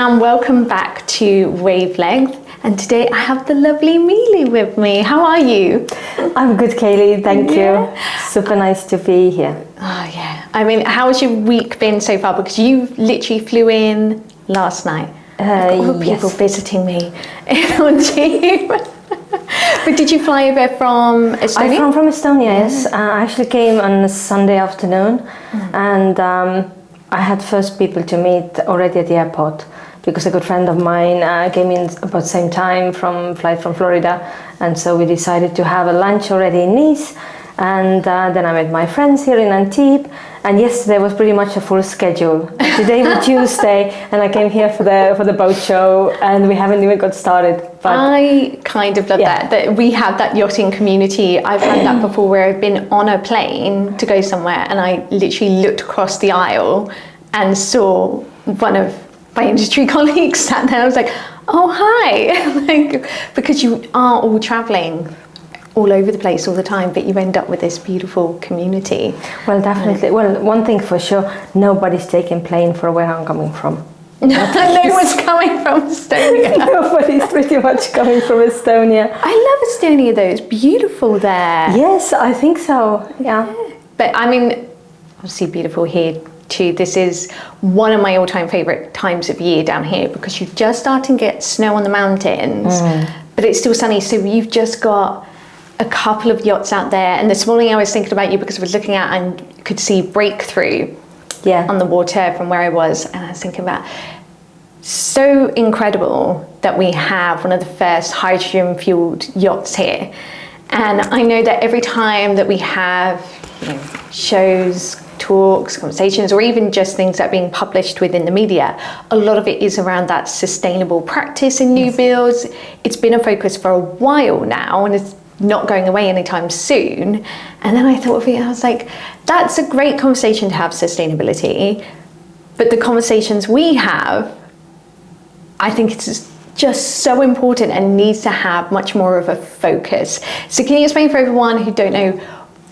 and welcome back to Wavelength. And today I have the lovely Meeli with me. How are you? I'm good, Kaylee. Thank you. Super nice to be here. Oh, yeah. I mean, how's your week been so far? Because you literally flew in last night. I've got all the people visiting me on Team. But did you fly over from Estonia? I'm from Estonia, yes. I actually came on a Sunday afternoon and I had first people to meet already at the airport because a good friend of mine came in about the same time from flight from Florida, and so we decided to have a lunch already in Nice, and then I met my friends here in Antibes, and yesterday was pretty much a full schedule. Today was Tuesday and I came here for the boat show and we haven't even got started. But I kind of love that we have that yachting community. I've had that before where I've been on a plane to go somewhere and I literally looked across the aisle and saw one of my industry colleagues sat there. I was like, oh, hi. Because you are all traveling all over the place all the time, but you end up with this beautiful community. Well, definitely. Well, one thing for sure, nobody's taking plane for where I'm coming from. No one's coming from Estonia. Nobody's pretty much coming from Estonia. I love Estonia though, it's beautiful there. Yes, I think so, yeah. But I mean, obviously beautiful here too. This is one of my all-time favourite times of year down here because you're just starting to get snow on the mountains, but it's still sunny, so you've just got a couple of yachts out there. And this morning I was thinking about you because I was looking out and could see Breakthrough on the water from where I was, and I was thinking about so incredible that we have one of the first hydrogen fueled yachts here. And I know that every time that we have shows, talks, conversations, or even just things that are being published within the media, a lot of it is around that sustainable practice in new builds. It's been a focus for a while now and it's not going away anytime soon. And then I thought of it, I was like, that's a great conversation to have, sustainability. But the conversations we have, I think it's just so important and needs to have much more of a focus. So can you explain for everyone who don't know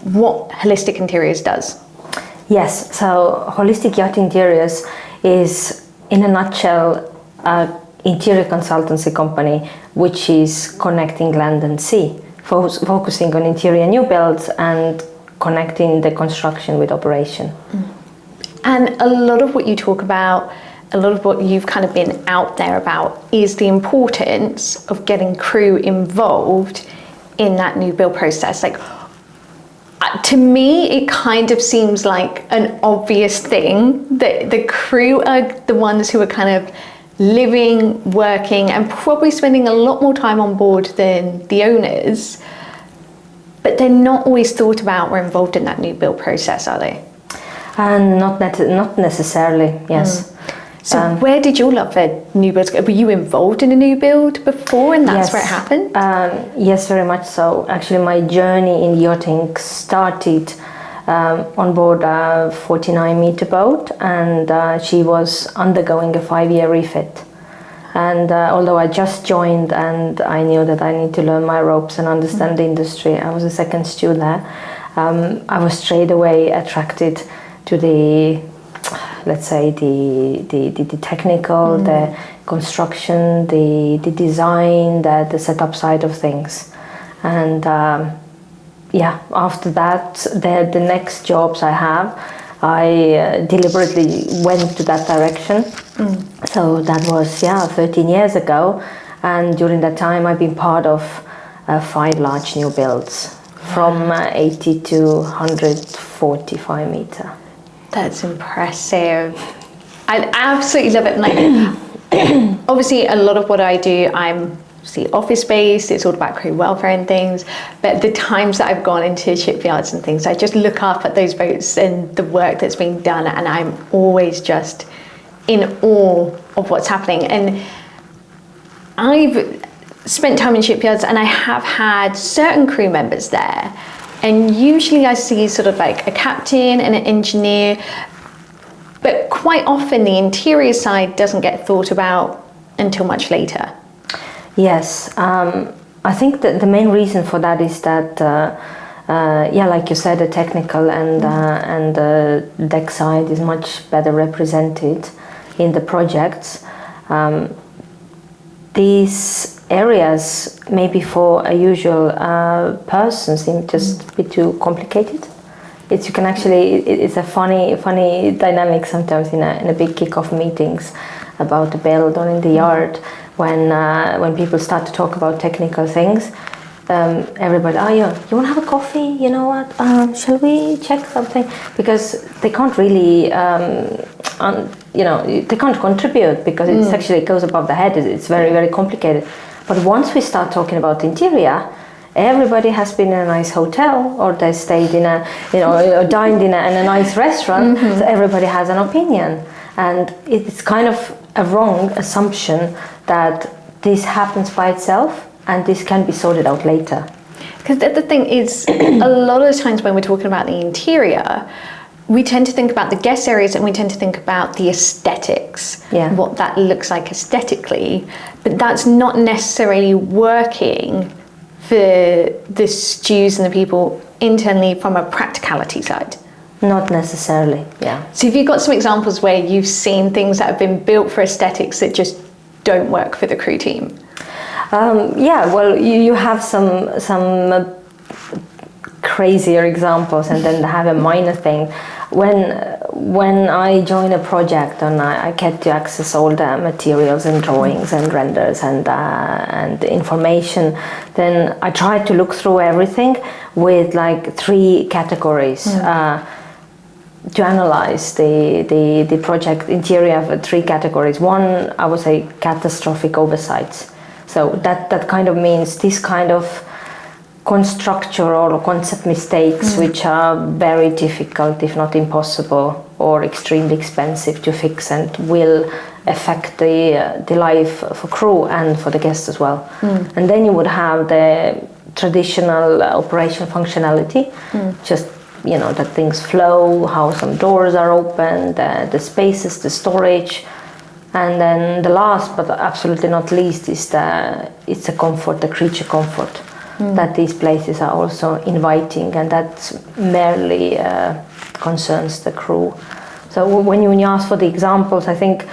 what Holistic Interiors does? Yes, so Holistic Yacht Interiors is, in a nutshell, an interior consultancy company which is connecting land and sea, focusing on interior new builds and connecting the construction with operation. And a lot of what you talk about, a lot of what you've kind of been out there about is the importance of getting crew involved in that new build process. Like, to me, it kind of seems like an obvious thing that the crew are the ones who are kind of living, working, and probably spending a lot more time on board than the owners, but they're not always thought about or involved in that new build process, are they? Not necessarily, yes. So where did your love for new builds go? Were you involved in a new build before and that's where it happened? Yes, very much so. Actually, my journey in yachting started on board a 49-meter boat, and she was undergoing a 5-year refit. And although I just joined and I knew that I need to learn my ropes and understand the industry, I was a second stew there. I was straight away attracted to the, let's say, the technical, the construction, the design, the setup side of things. And after that, the next jobs I have, I deliberately went to that direction. So that was 13 years ago, and during that time I've been part of 5 large new builds from 80 to 145 meter. That's impressive. I absolutely love it. Like, obviously a lot of what I do, I'm office based, it's all about crew welfare and things, but the times that I've gone into shipyards and things, I just look up at those boats and the work that's being done, and I'm always just in awe of what's happening. And I've spent time in shipyards and I have had certain crew members there, and usually I see sort of like a captain and an engineer, but quite often the interior side doesn't get thought about until much later. Yes, I think that the main reason for that is that, like you said, the technical and the deck side is much better represented in the projects. these areas, maybe for a usual person, seem just a bit too complicated. It's a funny dynamic sometimes in a big kick-off meetings about the build or in the yard when people start to talk about technical things. Everybody, you want to have a coffee? You know what? Shall we check something? Because they can't really, they can't contribute because it goes above the head. It's very, very complicated. But once we start talking about interior, everybody has been in a nice hotel or they stayed in or dined in a nice restaurant. So everybody has an opinion, and it's kind of a wrong assumption that this happens by itself. And this can be sorted out later. Because the thing is, a lot of the times when we're talking about the interior, we tend to think about the guest areas and we tend to think about the aesthetics, what that looks like aesthetically, but that's not necessarily working for the stews and the people internally from a practicality side. Not necessarily, yeah. So have you got some examples where you've seen things that have been built for aesthetics that just don't work for the crew team? You have some crazier examples, and then have a minor thing. When I join a project and I get to access all the materials and drawings and renders and information, then I try to look through everything with like 3 categories. To analyze the project interior of 3 categories. One, I would say, catastrophic oversights. So that kind of means this kind of constructural or concept mistakes which are very difficult, if not impossible, or extremely expensive to fix and will affect the life for crew and for the guests as well. And then you would have the traditional operational functionality, just that things flow, how some doors are open, the spaces, the storage. And then the last, but absolutely not least, is the comfort, the creature comfort, that these places are also inviting, and that merely concerns the crew. So when you ask for the examples, I think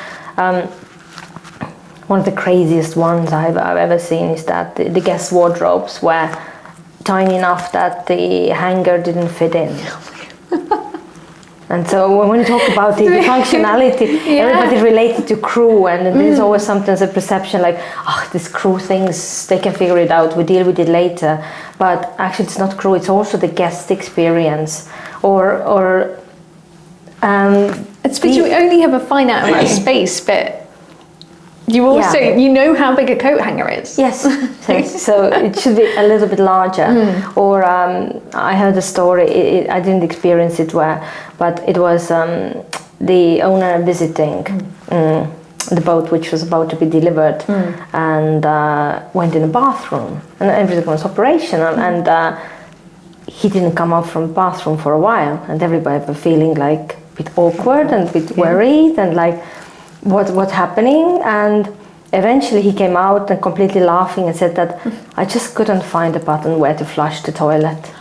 one of the craziest ones I've ever seen is that the guest wardrobes were tiny enough that the hanger didn't fit in. And so when you talk about the functionality, everybody related to crew, and there's always sometimes a perception like, this crew things, they can figure it out, we deal with it later. But actually it's not crew, it's also the guest experience. It's because you only have a finite amount of space, but you also, you know how big a coat hanger is. Yes, so it should be a little bit larger. Or I heard a story, I didn't experience it but it was the owner visiting the boat which was about to be delivered and went in the bathroom, and everything was operational, and he didn't come out from the bathroom for a while, and everybody was feeling like a bit awkward and a bit worried and like, what's happening? And eventually he came out and completely laughing and said that I just couldn't find a button where to flush the toilet,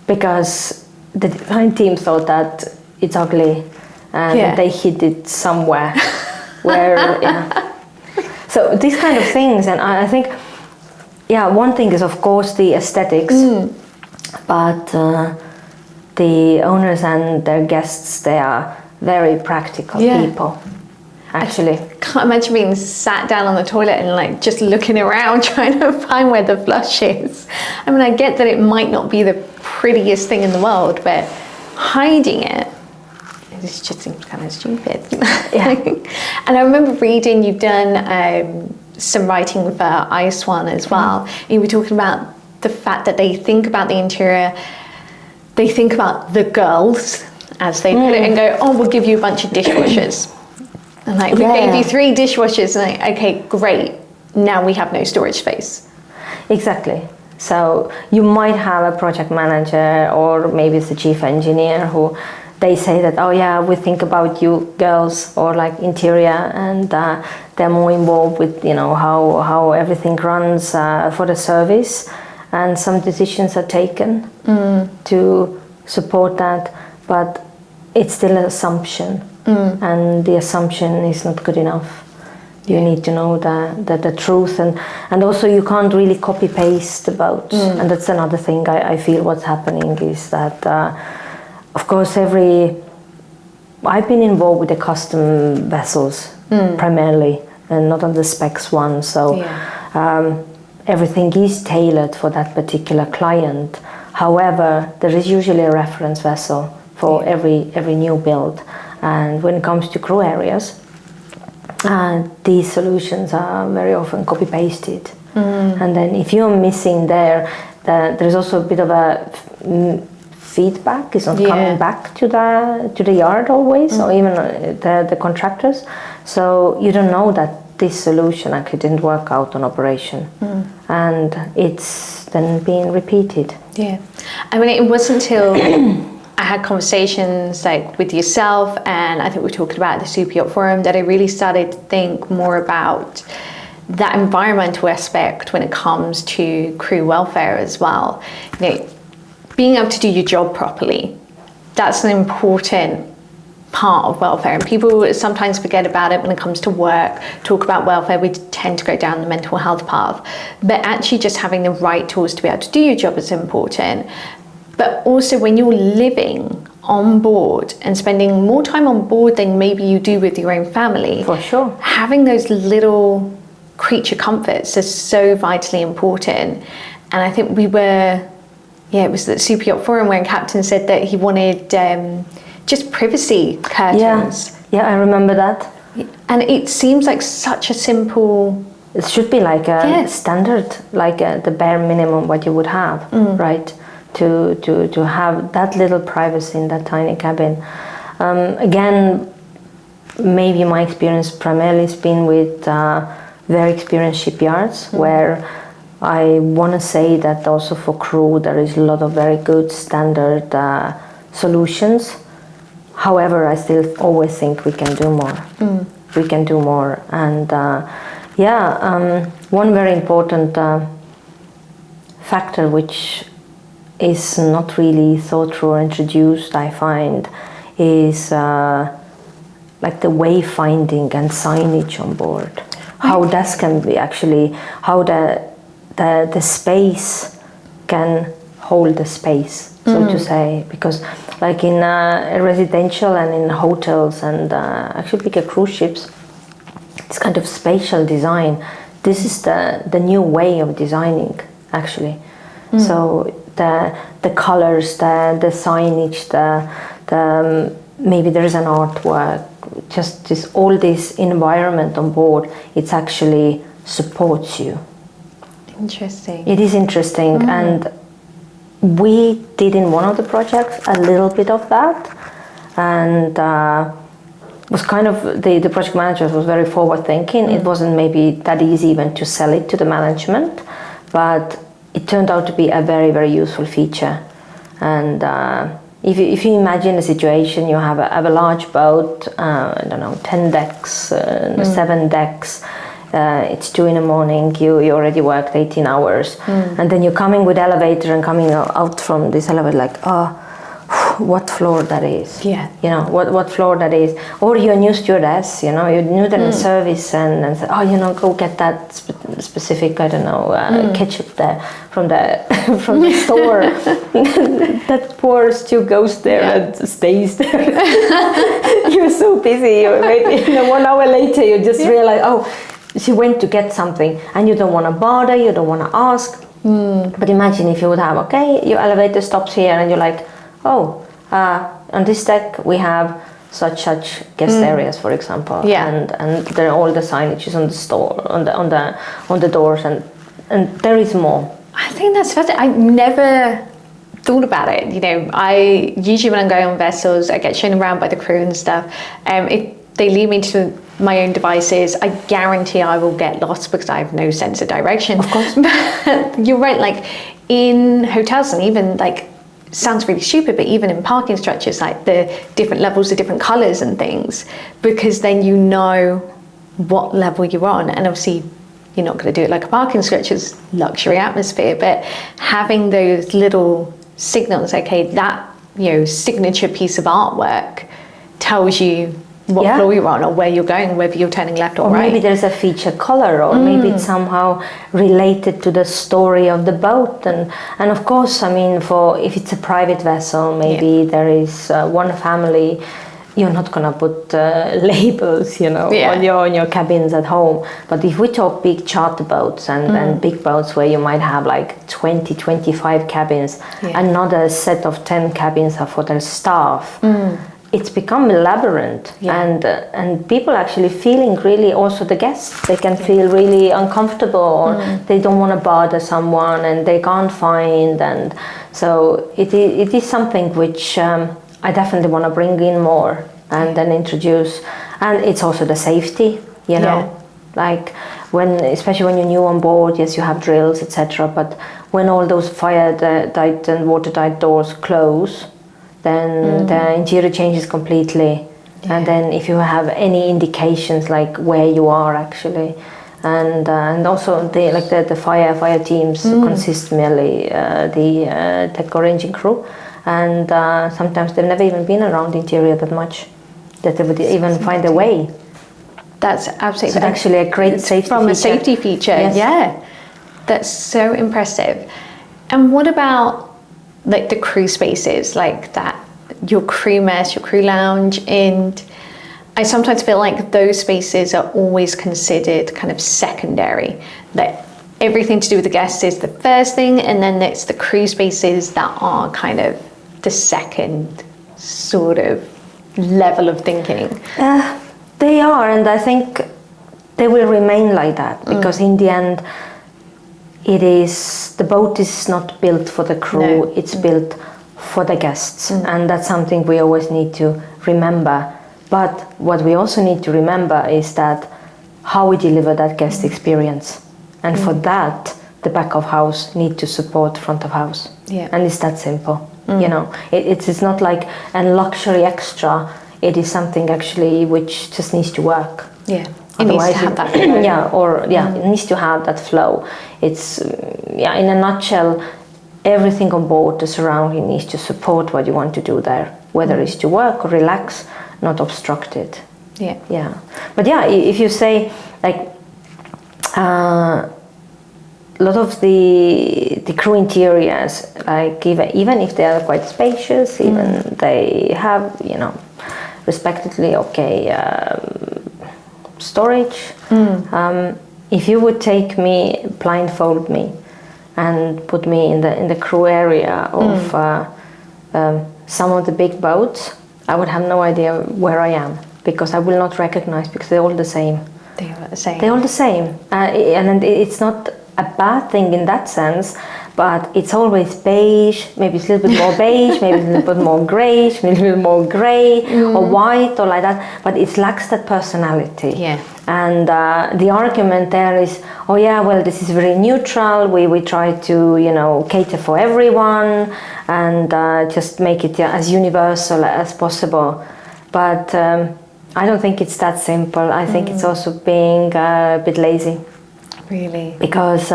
because the design team thought that it's ugly and they hid it somewhere where So these kind of things, and I think one thing is of course the aesthetics, but the owners and their guests, they are very practical people. Actually, I can't imagine being sat down on the toilet and like just looking around trying to find where the flush is. I mean, I get that it might not be the prettiest thing in the world, but hiding it just seems kind of stupid. And I remember reading you've done some writing for Ice One as well. And you were talking about the fact that they think about the interior, they think about the girls, as they put it, and go, we'll give you a bunch of dishwashers. And like, we gave you 3 dishwashers, and like, okay, great, now we have no storage space. Exactly. So you might have a project manager, or maybe it's the chief engineer, who they say that, we think about you girls, or like interior, and they're more involved with, how everything runs for the service, and some decisions are taken to support that, but it's still an assumption. And the assumption is not good enough. You need to know the truth, and also you can't really copy paste the boats. And that's another thing I feel what's happening is that, of course, I've been involved with the custom vessels primarily, and not on the specs one. So everything is tailored for that particular client. However, there is usually a reference vessel for every new build, and when it comes to crew areas, these solutions are very often copy pasted, and then if you're missing there's also a bit of a feedback is not coming back to the yard always, or even the contractors. So you don't know that this solution actually didn't work out on operation, and it's then being repeated. Yeah, I mean, it wasn't until I had conversations like with yourself, and I think we're talking about the Super Yacht Forum, that I really started to think more about that environmental aspect when it comes to crew welfare as well. Being able to do your job properly, that's an important part of welfare, and people sometimes forget about it when it comes to work. Talk about welfare, we tend to go down the mental health path, but actually just having the right tools to be able to do your job is important. But also when you're living on board and spending more time on board than maybe you do with your own family, for sure, having those little creature comforts is so vitally important. And I think it was the Super Yacht Forum where Captain said that he wanted just privacy curtains. Yeah, I remember that. And it seems like such a simple... It should be like a standard, like the bare minimum what you would have, right? To have that little privacy in that tiny cabin. Again, maybe my experience primarily has been with very experienced shipyards, where I want to say that also for crew there is a lot of very good standard solutions. However, I still always think we can do more. We can do more, and one very important factor which is not really thought through or introduced, I find, is like the wayfinding and signage on board. How that can be actually, how the space can hold the space, so to say, because like in residential and in hotels and actually bigger cruise ships, it's kind of spatial design. This is the new way of designing, actually. So the colors, the signage, the maybe there is an artwork, just all this environment on board, it actually supports you. Interesting. It is interesting, and we did in one of the projects a little bit of that, and was kind of the project manager was very forward thinking. It wasn't maybe that easy even to sell it to the management, but it turned out to be a very, very useful feature. And if you imagine a situation, you have a large boat, I don't know, 10 decks, 7 decks, it's 2 a.m, you already worked 18 hours, and then you're coming with elevator and coming out from this elevator like, what floor that is, what floor that is, or you're a new stewardess, you're new to the service, and say, go get that specific, I don't know, ketchup there from the from the store. That poor stew goes there and stays there. You're so busy, maybe 1 hour later you just realize, she went to get something, and you don't want to bother, you don't want to ask. But imagine if you would have, your elevator stops here, and you're like, on this deck we have such guest areas, for example, and there are all the signages on the store, on the doors, and there is more. I think that's fascinating. I never thought about it. I usually, when I'm going on vessels, I get shown around by the crew and stuff. If they lead me to my own devices, I guarantee I will get lost because I have no sense of direction. Of course. But you're right, like in hotels, and even like, sounds really stupid, but even in parking structures, like the different levels, the different colours and things, because then you know what level you're on. And obviously you're not going to do it like a parking structure's luxury atmosphere, but having those little signals, that signature piece of artwork tells you what Yeah. floor you're on or where you're going, whether you're turning left or, Or right. maybe there's a feature color, or maybe it's somehow related to the story of the boat. And of course, I mean, for if it's a private vessel, maybe there is one family. You're not gonna put labels, you know, on your cabins at home. But if we talk big charter boats and big boats where you might have like 20, 25 cabins, another set of 10 cabins are for their staff. It's become a labyrinth, and people actually feeling really, also the guests, they can feel really uncomfortable, or they don't want to bother someone and they can't find, and so it is something which I definitely want to bring in more and then introduce. And it's also the safety, you know, like especially when you're new on board, yes, you have drills, etc. But when all those fire-tight and watertight doors close, then the interior changes completely. And then if you have any indications like where you are actually, and also the fire teams consist merely the decor engine crew, and sometimes they've never even been around the interior that much that they would even find a way. That's absolutely, so actually a great safety from feature. A safety feature. Yes. Yeah, that's so impressive. And what about like the crew spaces, like that, your crew mess, your crew lounge? And I sometimes feel like those spaces are always considered kind of secondary, that everything to do with the guests is the first thing, and then it's the crew spaces that are kind of the second sort of level of thinking. They are, and I think they will remain like that, because in the end the boat is not built for the crew, it's built for the guests, and that's something we always need to remember. But what we also need to remember is that how we deliver that guest experience, and for that the back of house need to support front of house. And it's that simple. You know, it's not like a luxury extra. It is something actually which just needs to work. It needs to have that flow. It needs to have that flow. It's in a nutshell, everything on board, the surrounding needs to support what you want to do there, whether it's to work or relax, not obstruct it. But if you say like a lot of the crew interiors, like even if they are quite spacious, even they have, you know, respectively storage. If you would take me, blindfold me, and put me in the crew area of some of the big boats, I would have no idea where I am, because I will not recognize, because they're all the same. They are the same. They're all the same, and it's not a bad thing in that sense, but it's always beige, maybe it's a little bit more beige, maybe it's a little bit more greyish, maybe a little more grey or white or like that, but it lacks that personality. And the argument there is, oh yeah, well, this is very neutral, we try to, you know, cater for everyone and just make it as universal as possible. But I don't think it's that simple. I think it's also being a bit lazy. Really? Because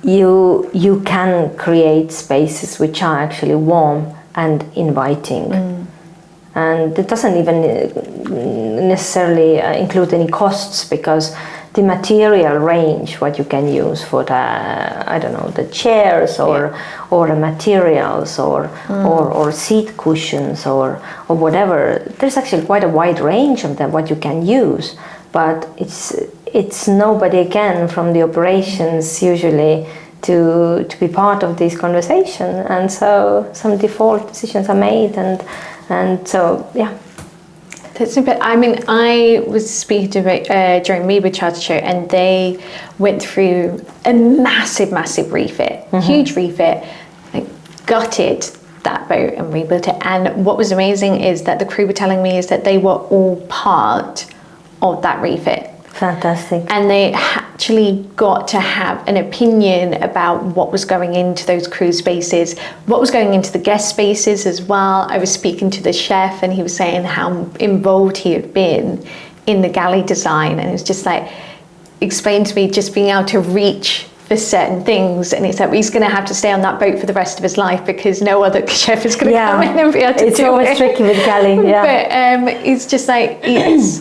you can create spaces which are actually warm and inviting. And it doesn't even necessarily include any costs, because the material range, what you can use for the, I don't know, the chairs or the materials or seat cushions or whatever, there's actually quite a wide range of them, what you can use. But it's nobody again from the operations usually to be part of this conversation, and so some default decisions are made, and so That's a bit. I mean, I was speaking to during Meeli Charter Show, and they went through a massive refit, huge refit, like gutted that boat and rebuilt it. And what was amazing is that the crew were telling me is that they were all part of that refit. Fantastic. And they actually got to have an opinion about what was going into those crew spaces, what was going into the guest spaces as well. I was speaking to the chef, and he was saying how involved he had been in the galley design, and it was just like, explained to me just being able to reach for certain things, and it's like he's going to have to stay on that boat for the rest of his life because no other chef is going to come in and be able to do it. It's always tricky with Kelly. Yeah, but it's just like it's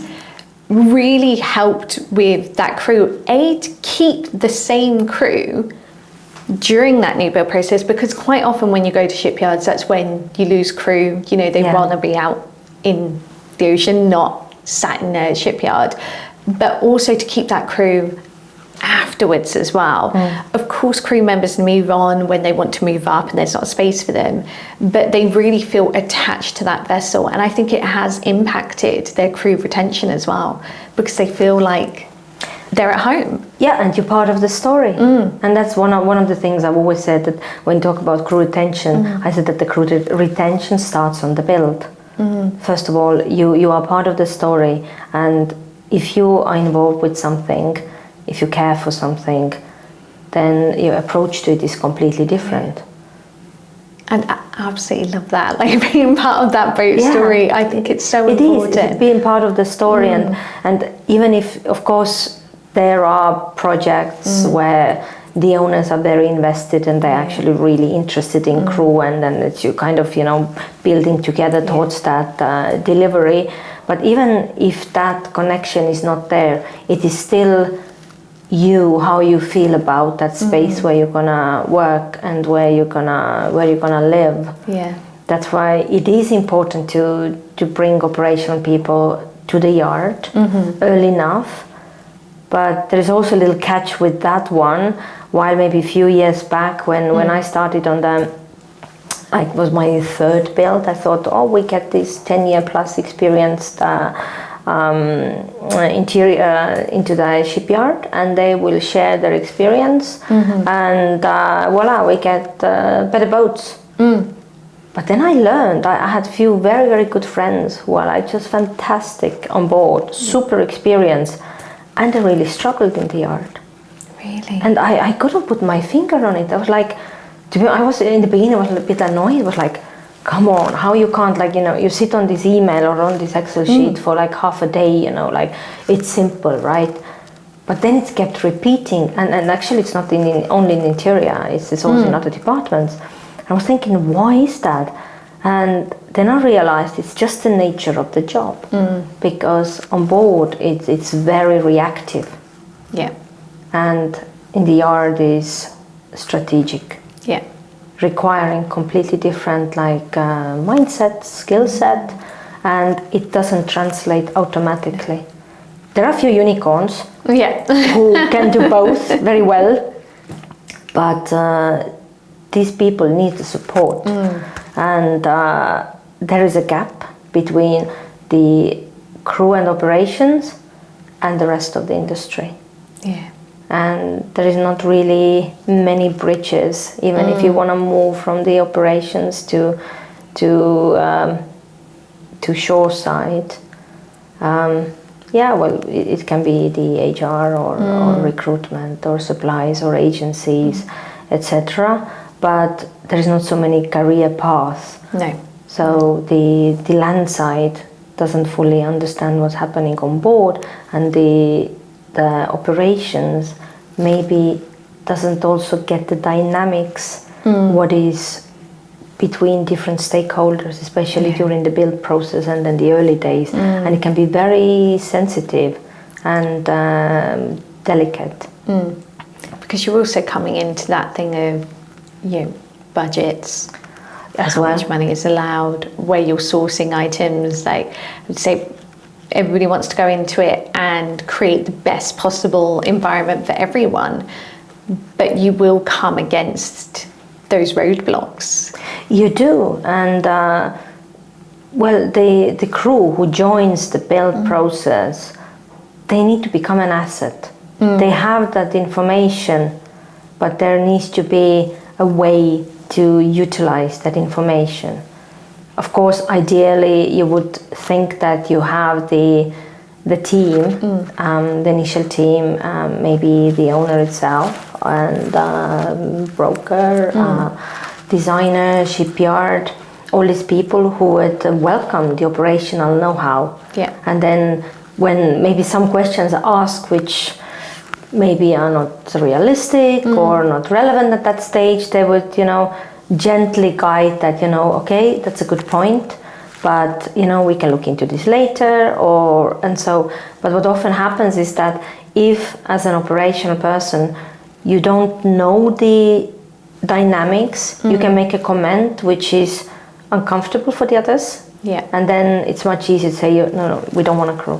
really helped with that crew. To keep the same crew during that new build process, because quite often when you go to shipyards, that's when you lose crew. You know, they want to be out in the ocean, not sat in a shipyard. But also to keep that crew afterwards as well. Of course, crew members move on when they want to move up and there's not space for them, but they really feel attached to that vessel. And I think it has impacted their crew retention as well, because they feel like they're at home. Yeah, and you're part of the story. And that's one of the things I've always said, that when you talk about crew retention, I said that the crew retention starts on the build. First of all, you are part of the story, and if you are involved with something, if you care for something, then your approach to it is completely different. And I absolutely love that, like being part of that boat story. I think it's so important. It is being part of the story, and even if, of course, there are projects where the owners are very invested and they're actually really interested in crew, and then it's you kind of, building together towards that delivery. But even if that connection is not there, it is still how you feel about that space where you're gonna work and where you're gonna live. Yeah. That's why it is important to bring operational people to the yard early enough. But there is also a little catch with that one. While maybe a few years back, when I started on it was my third build, I thought, we get this 10-year plus experienced interior into the shipyard, and they will share their experience, and voila, we get better boats. But then I learned, I had a few very, very good friends who are like just fantastic on board, super experienced, and they really struggled in the yard. Really? And I couldn't put my finger on it. I was like, I was in the beginning, I was a bit annoyed. I was like, come on, how you can't, you sit on this email or on this Excel sheet for like half a day, it's simple, right? But then it's kept repeating, and actually it's not only in interior, it's also in other departments. I was thinking, why is that? And then I realized it's just the nature of the job, because on board it's very reactive. Yeah. And in the yard is strategic. Yeah. Requiring completely different mindset, skill set, and it doesn't translate automatically. There are a few unicorns who can do both very well, but these people need the support, and there is a gap between the crew and operations and the rest of the industry. Yeah. And there is not really many bridges, even if you want to move from the operations to shore side. It can be the HR or recruitment or supplies or agencies, etc. But there is not so many career paths. No. So the land side doesn't fully understand what's happening on board, and the operations maybe doesn't also get the dynamics, what is between different stakeholders, especially during the build process and then the early days. And it can be very sensitive and delicate. Because you're also coming into that thing of, budgets, how much money is allowed, where you're sourcing items. Like, I would say everybody wants to go into it and create the best possible environment for everyone, but you will come against those roadblocks. You do, and the crew who joins the build process, they need to become an asset. They have that information, but there needs to be a way to utilize that information. Of course, ideally, you would think that you have the team, the initial team, maybe the owner itself, and broker, designer, shipyard, all these people who would welcome the operational know-how. Yeah. And then when maybe some questions are asked, which maybe are not realistic or not relevant at that stage, they would, gently guide that, okay, that's a good point, but, we can look into this later, but what often happens is that if, as an operational person, you don't know the dynamics, you can make a comment which is uncomfortable for the others. Yeah. And then it's much easier to say, no, we don't want a crew.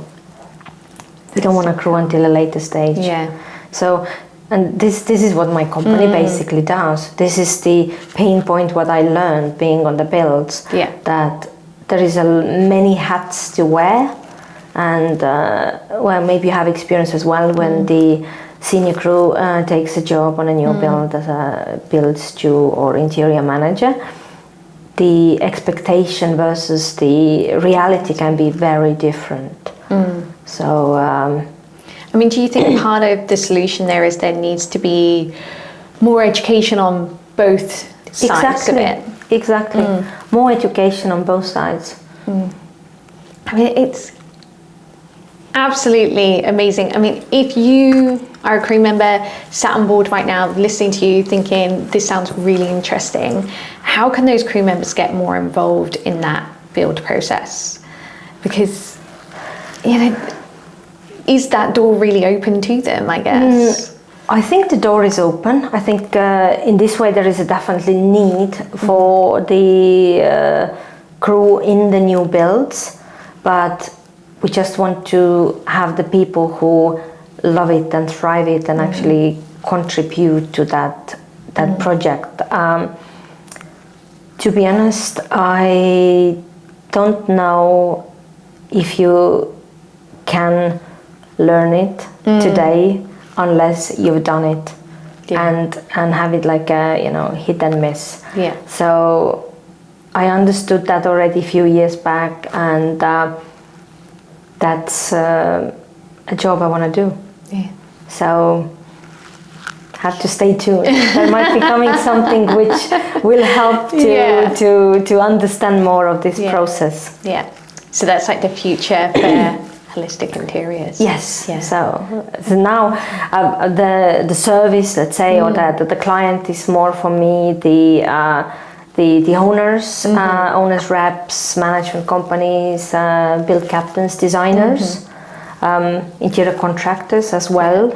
We don't want a crew until a later stage. Yeah. So, and this is what my company basically does. This is the pain point what I learned being on the builds. Yeah. That there is many hats to wear, and maybe you have experience as well when the senior crew takes a job on a new build as a build stew or interior manager. The expectation versus the reality can be very different. So, do you think part of the solution there needs to be more education on both sides of it? Exactly. More education on both sides. It's absolutely amazing. If you are a crew member sat on board right now listening to you thinking this sounds really interesting, how can those crew members get more involved in that build process? Because is that door really open to them, I guess? I think the door is open. I think in this way there is a definitely need for the crew in the new builds, but we just want to have the people who love it and thrive it and actually contribute to that project. To be honest, I don't know if you can learn it today unless you've done it and have it like a hit and miss. Yeah. So I understood that already a few years back, and that's a job I want to do. Yeah. So have to stay tuned. There might be coming something which will help to understand more of this process. Yeah. So that's like the future for holistic interiors. Yes. Yeah. So now the service, let's say, or the client is more for me the owners, owners reps, management companies, build captains, designers, interior contractors as well.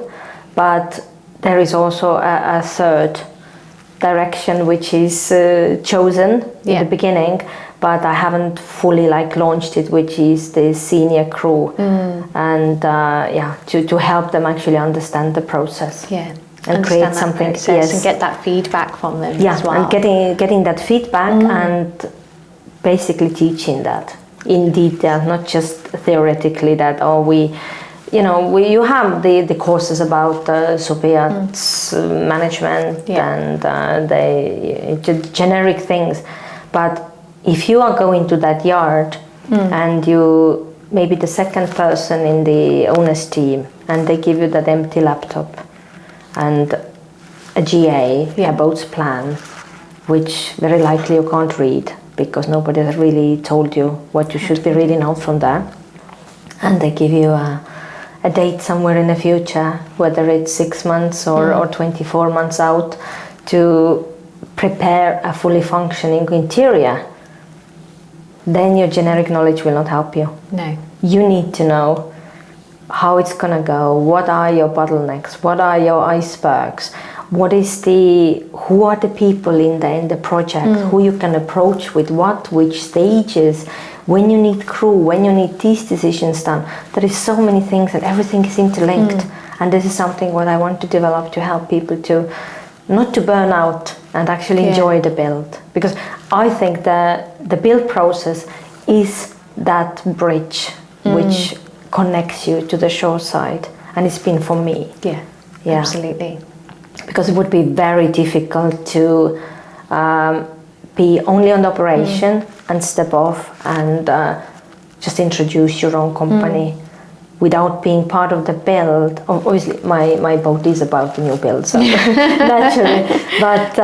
But there is also a third direction which is chosen in the beginning, but I haven't fully launched it, which is the senior crew, and to help them actually understand the process. Yeah. And create something, and get that feedback from them as well. And getting that feedback and basically teaching that in detail, not just theoretically that you have the courses about Yacht's management and the generic things, but if you are going to that yard and you maybe the second person in the owner's team and they give you that empty laptop and a GA, a boat's plan, which very likely you can't read because nobody has really told you what you should be reading out from there, and they give you a date somewhere in the future, whether it's 6 months or 24 months out, to prepare a fully functioning interior, then your generic knowledge will not help you. No. You need to know how it's gonna go, what are your bottlenecks, what are your icebergs, who are the people in the project, who you can approach with what, which stages, when you need crew, when you need these decisions done. There is so many things and everything is interlinked, and this is something what I want to develop to help people to not to burn out and actually enjoy the build, because I think the build process is that bridge which connects you to the shore side, and it's been for me. Yeah. Absolutely. Because it would be very difficult to be only on the operation and step off and just introduce your own company without being part of the build. Obviously, my boat is about the new build, so naturally. But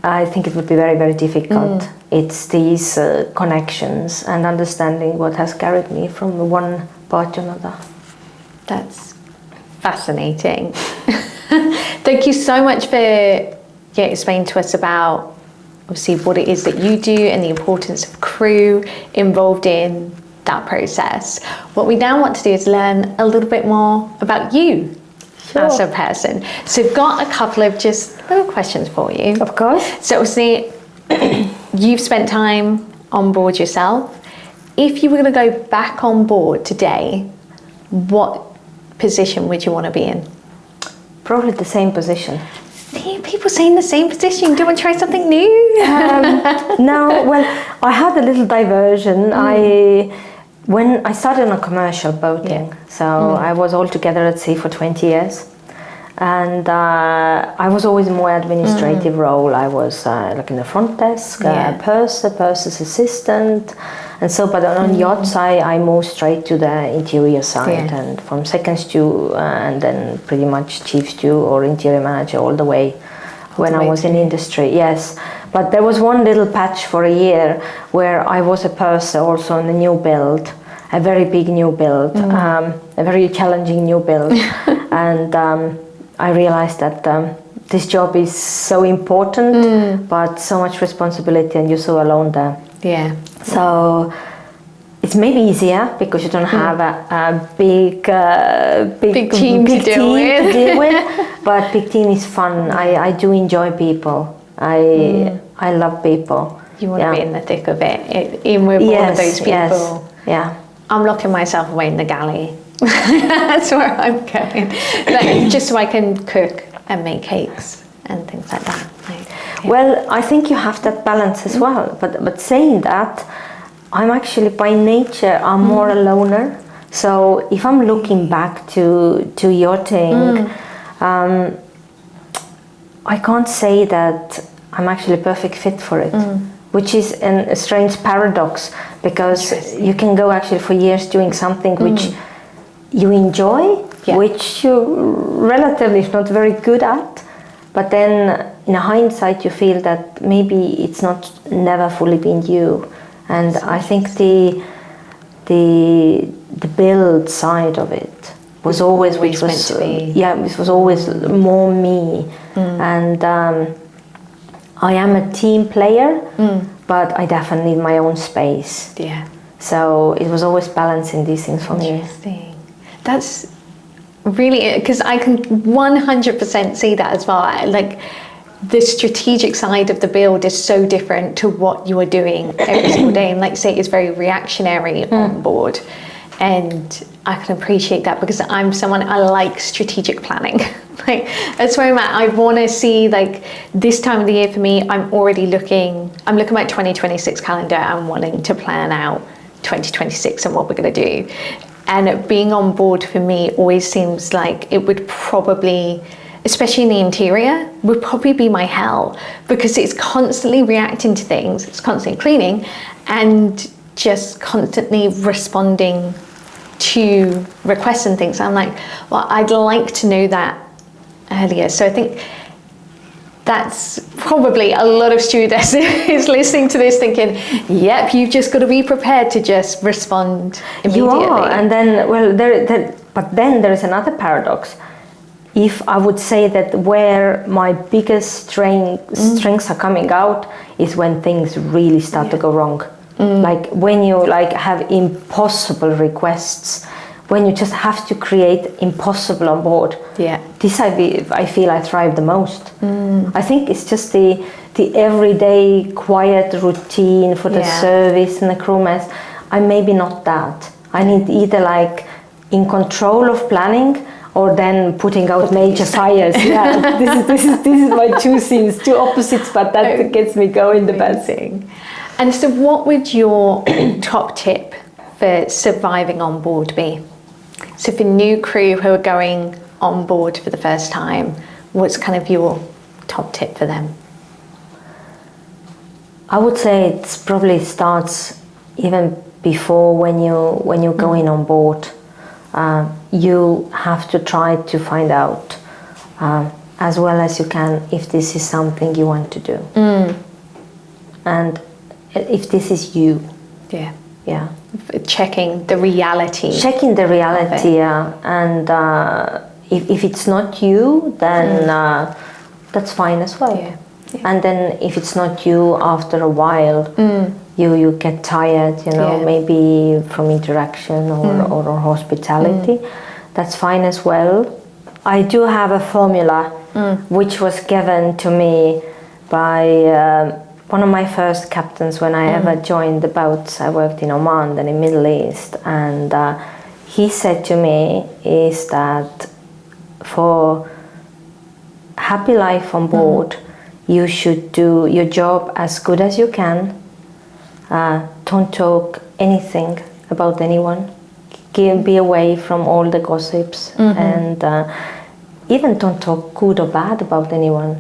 I think it would be very, very difficult. It's these connections and understanding what has carried me from one part to another. That's Fascinating. Thank you so much for explaining to us about obviously what it is that you do and the importance of crew involved in that process. What we now want to do is learn a little bit more about you as a person. So I've got a couple of just little questions for you. Of course. So obviously you've spent time on board yourself. If you were going to go back on board today, what position would you want to be in? Probably the same position. See, people saying the same position. Do you want to try something new? No, well, I had a little diversion. When I started on commercial boating, so I was altogether at sea for 20 years. And I was always more administrative role. I was like in the front desk, purser's assistant, and so. But on yachts, I moved straight to the interior side, and from second stew, and then pretty much chief stew or interior manager all the way. When I was in industry, yes. But there was one little patch for a year where I was a purser also on a new build, a very big new build, a very challenging new build, and. I realized that this job is so important, but so much responsibility, and you're so alone there. Yeah. So it's maybe easier because you don't have a big team to deal with. But big team is fun. I do enjoy people. I love people. You want to be in the thick of it, in with all of those people. Yes. Yeah. I'm locking myself away in the galley. That's where I'm going. Like, just so I can cook and make cakes and things like that. Well, I think you have that balance as well. But saying that, I'm actually by nature I'm more a loner. So if I'm looking back to yachting, I can't say that I'm actually a perfect fit for it. Which is a strange paradox, because you can go actually for years doing something which you enjoy, which you're relatively not very good at, but then in hindsight you feel that maybe it's not never fully been you. And I think the build side of it was always which was it was always more me. And I am a team player, but I definitely need my own space. Yeah. So it was always balancing these things for me. Interesting. That's really, because I can 100% see that as well. Like, the strategic side of the build is so different to what you are doing every single day. And like you say, it's very reactionary on board. And I can appreciate that because I'm someone, I like strategic planning. Like, that's where I'm at. I want to see, like, this time of the year for me, I'm looking at 2026 calendar and wanting to plan out 2026 and what we're going to do. And being on board for me always seems like it would probably, especially in the interior, would probably be my hell, because it's constantly reacting to things, it's constantly cleaning and just constantly responding to requests and things. I'm like, well, I'd like to know that earlier. So I think that's probably a lot of stewardesses listening to this thinking, yep, you've just got to be prepared to just respond immediately. You are, and then, well, but then there is another paradox. If I would say that where my biggest strengths are coming out is when things really start to go wrong. Like when you have impossible requests, when you just have to create impossible on board. Yeah. This I feel I thrive the most. I think it's just the everyday quiet routine for the service and the crew mess. I'm maybe not that. I need either like in control of planning or then putting out major fires. Yeah, this is my two things, two opposites, but that gets me going the best. And so what would your top tip for surviving on board be? So for new crew who are going on board for the first time, what's kind of your top tip for them? I would say it probably starts even before when you're going on board. You have to try to find out as well as you can if this is something you want to do. And if this is you. Checking the reality. And if it's not you, then that's fine as well. Yeah. And then if it's not you, after a while, you get tired, maybe from interaction or hospitality. That's fine as well. I do have a formula which was given to me by one of my first captains when I ever joined the boats. I worked in Oman, then in Middle East, and he said to me is that for happy life on board, you should do your job as good as you can. Don't talk anything about anyone. Be away from all the gossips, and even don't talk good or bad about anyone,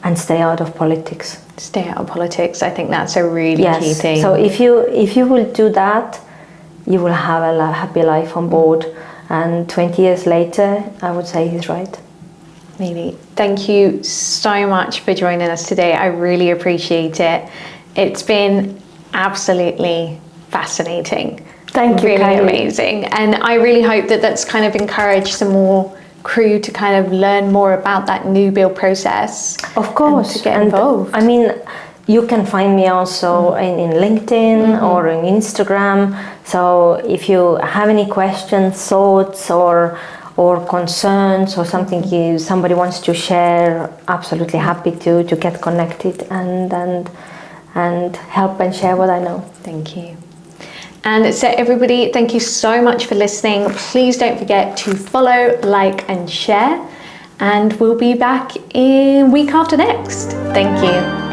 and stay out of politics. Stay out of politics. I think that's a really key thing. So if you will do that, you will have a happy life on board. And 20 years later, I would say he's right. Meeli, thank you so much for joining us today. I really appreciate it. It's been absolutely fascinating. Thank you, really Kylie. Amazing. And I really hope that that's kind of encouraged some more crew to kind of learn more about that new build process. Of course. And to get involved. I mean, you can find me also in LinkedIn or in Instagram. So if you have any questions, thoughts, or concerns, or something somebody wants to share, absolutely happy to get connected and help and share what I know. Thank you. And so everybody, thank you so much for listening. Please don't forget to follow, like, and share. And we'll be back in week after next. Thank you.